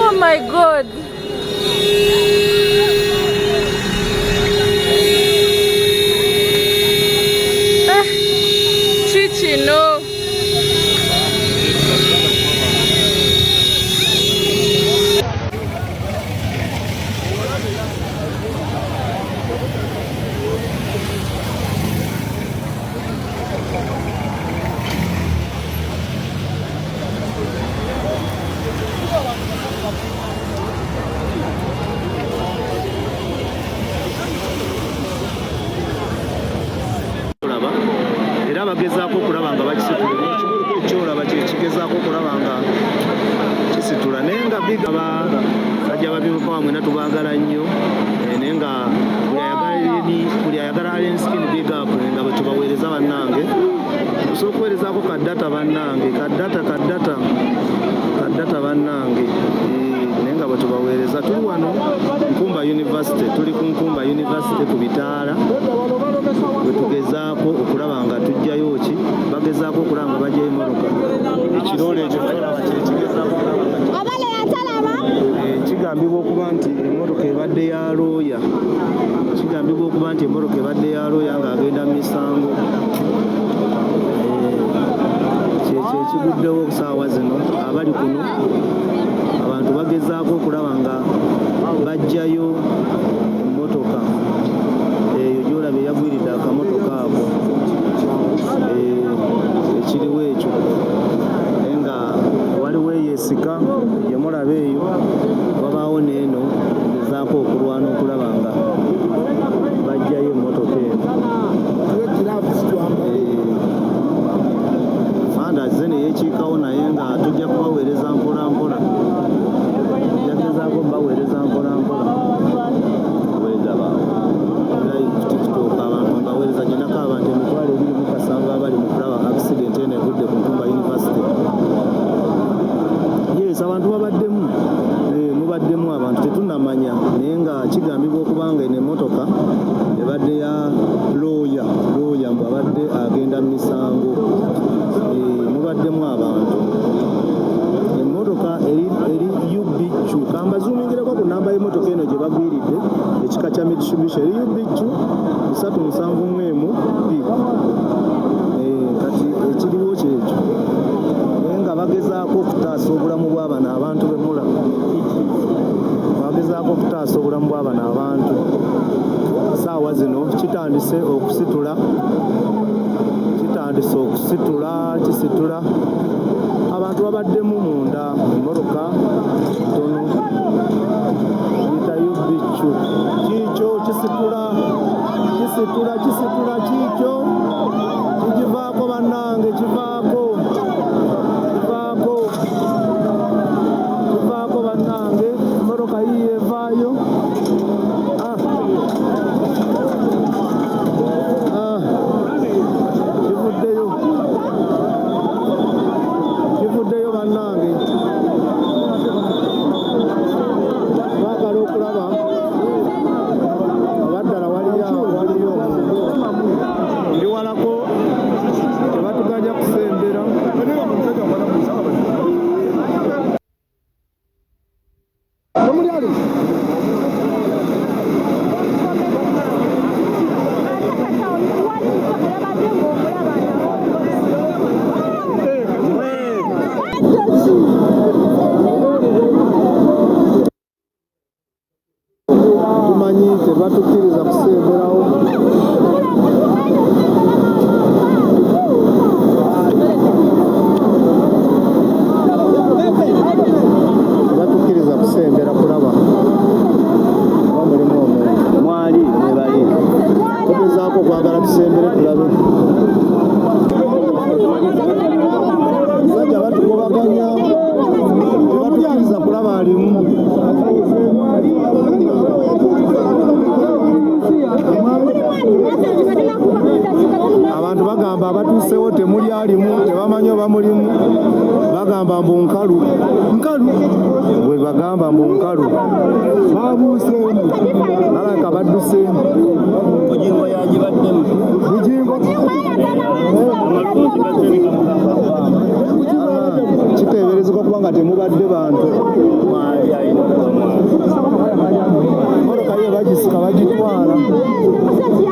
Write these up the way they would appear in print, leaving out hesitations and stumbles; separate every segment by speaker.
Speaker 1: Oh my God. Chichi, no.
Speaker 2: Era bagezaako okulaba nga bakisitula ekyolaba kyekigezaako okulaba nga kisitula naye nga bigaba sajja babivuka wamwe na tubaagala nnyo naye nga buli ayagala alien skin big up nga bwe tubaweereza bannange osobola okuweerezaako kaddata bannange kaddata bannange naye nga bwe tubaweereza tuli wano Nkumba University tuli ku Nkumba University ku bitaala bwe tugezaako okulaba nga tujjayo ki bagezaako okulaba nga bajjayo emmotoka ekiroole ekyo tolaba kyekigezaako kigambibwa okuba nti emmotoka ebadde ya looya ng'agenda mu misango kyekyo ekiguddewo saawa zino abali kuno abantu bagezaako okulaba nga bajjayo emmotoka eyo gy'olaba eyagwiridde akamotoka ako ekiriwo ekyo naye nga waliwo eyeesika gye mulaba eyo wabaawo n'eno gezaako okulwana okulaba nga bajjayo emmotoka eno fandaze neyekiikawo naye nga tujja kubaweereza mpola mpola jagezaako baweereza mpola mpola weegaba TikTok abantu mbaweereza nyenako abantu emitwalo 27 abali mu kulaba accident eno egudde ku Nkumba University. Yes, abantu babaddemu mubaddemu abantu tetunnamanya naye nga kigambibwa okuba nga eno emmotoka ebadde ya looya mbu abadde agenda mu misango mubaddemu abantu. Emmotoka eri UBQ kambazuumingireko ku namba y'emmotoka eno gye bagwiridde ekika kya Mitsubishi eri UBQ 371B kati ekiriwo kyekyo naye nga bagezaako okutaasa obulamu bw'abano abantu bemula bagezaako okutaasa obulamu bw'abano abantu saawa zino kitandise okusitula kisitula abantu babaddemu munda emmotoka ntono yita UBQ kiikyo kisitula kiikyo kigivaako bannange kivaako bannange emmotoka yiyo evaayo kivuddeyo bannange baagala okulaba abaddala waliyo ndi walako tebatuganja kusembera tumanyi tebatukkiriza kusemberawo tebatukkiriza kusembera kulaba oba mulimu omuntu mwali nebali tugezaako okwagala tusembere tulabe sajja batugobaganya abatuusewo temuli alimu tebamanyi oba mulimu bagamba mbu nkalu bwe bagamba mbu nkalu babuuseemu nalaka badduseemu bugingo yagibaddemu kiteeberezebwa kubanga temubadde bantu moloka yo bagisika bagitwala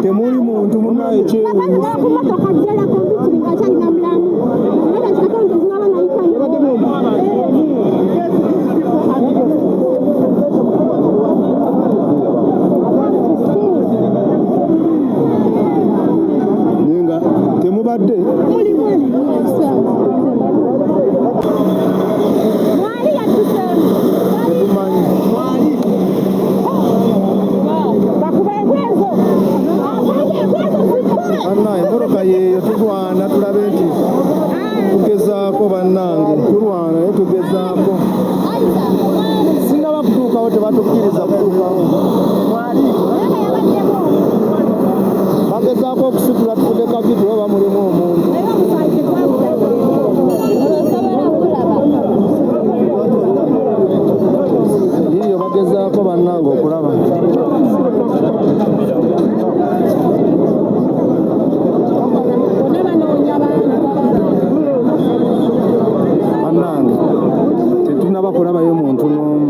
Speaker 2: temuli muntu munaye kyewuunyisa nenga temubadde emboloka yeeyo tulwana tulabe nti tugezaako bannange tulwana naye tugezaako singa bakutuukawo tebatukkiriza kutuukawo bagezaako okusitula tukudeka vidiyo oba mulimu omuntu yiyo bagezaako bannange okulaba bannange tetunaba kulabayo muntu n'omu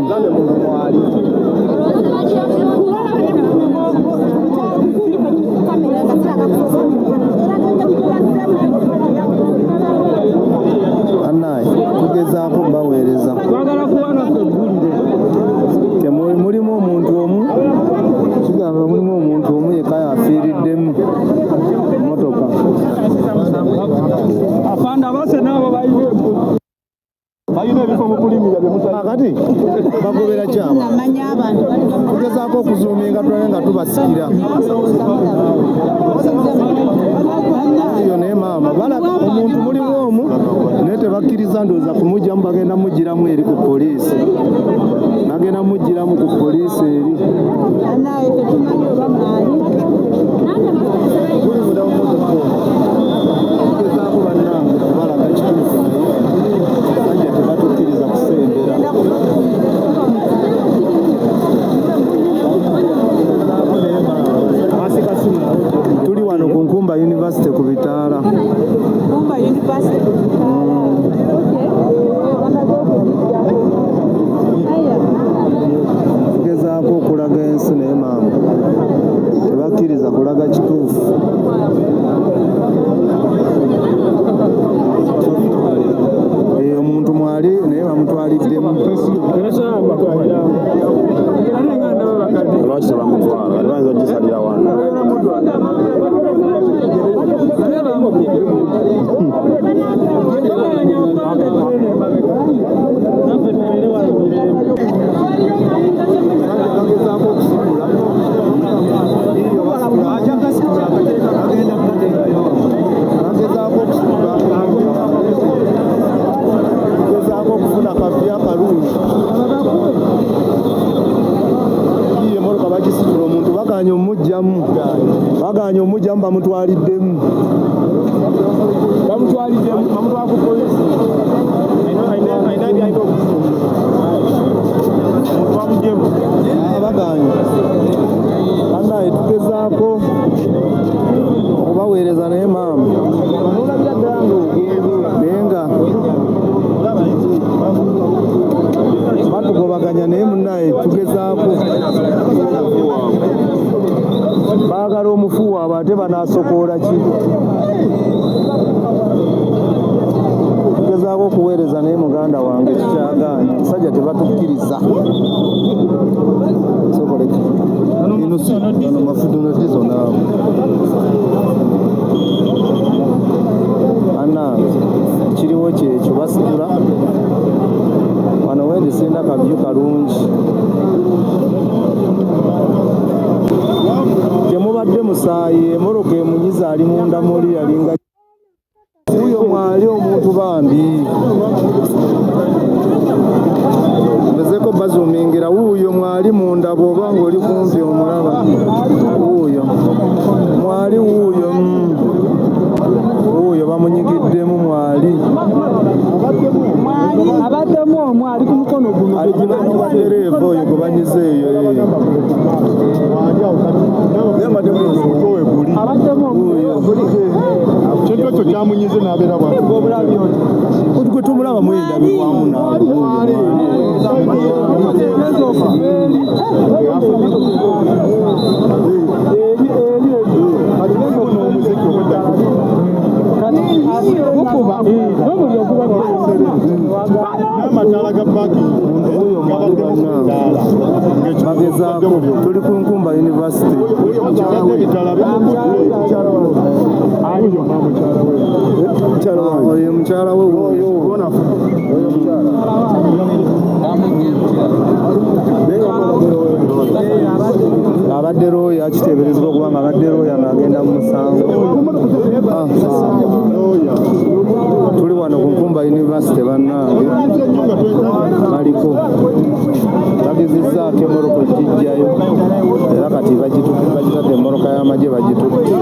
Speaker 2: annaye tugezaako mbaweereza mulimu omuntu omu kigamba mulimu omuntu omu yekka yafiiriddemu motoka afanda base nabo bayina ebifo mu kulimira akati bagobera kyabo tugezaako okuzuuminga tulabe nga tubasikira iyo naye maama balaga omuntu mulimu omu naye tebakkiriza ndowooza kumugyamu bagenda mugiramu eri ku poliisi bagenda mugiramu ku poliisi eri guli mudamu motoka tugezaako bannange balaga kituufu naye tebatukkiriza kusembera tuli wano ku Nkumba University ku Bitaala tugezaako okulaga ensi naye maama tebakkiriza kulaga kituufu omuntu mwali naye bamutwaliddemu lwaki tebamutwala bayinza ogisalira wano gezaako okufuna kaviya kalungi iye moloka bagisitula omuntu baganya omugjamu bamutwaliddemu bamutwala ku polisi baganya annaye tugezaako okubaweereza naye maama naye nga batugobaganya naye munnaye tugezaako baagala omufu waabwe ate banaasokoola ki tugezaako okuweereza naye muganda wange tukyagaanye musajja tebatukkiriza sokoleki ino mafudunotizo naawe annange kiriwo kyekyo basitula wano wendisinda kabyu kalungi temubadde musaayi emoloka emunyiza ali munda muli yalinga uyo mwali omuntu bambi mbezeeko bazuumingira wuuyo mwali munda bw'oba ng'oli kumpi omulaba wuuyo mwali wuuyo
Speaker 3: abaddemu omu ali ku mukono guno
Speaker 2: dereeva oyo gwe banyizeeyo
Speaker 3: abaddemu
Speaker 4: kintu ekyo kyamunyize n'abeera
Speaker 2: gwe tumulaba mwendabikwamu
Speaker 4: n'amataala ga
Speaker 2: bagezaako tuli ku Nkumba University oyo mukyala we abadde looya kiteeberezebwa okuba nga abadde looya ng'agenda mu musango. Tuli wano ku Nkumba University bannange baliko bagezezzaako emmoroka okugijjayo era kati bagitadde emmoroka y'amagye bagitutte.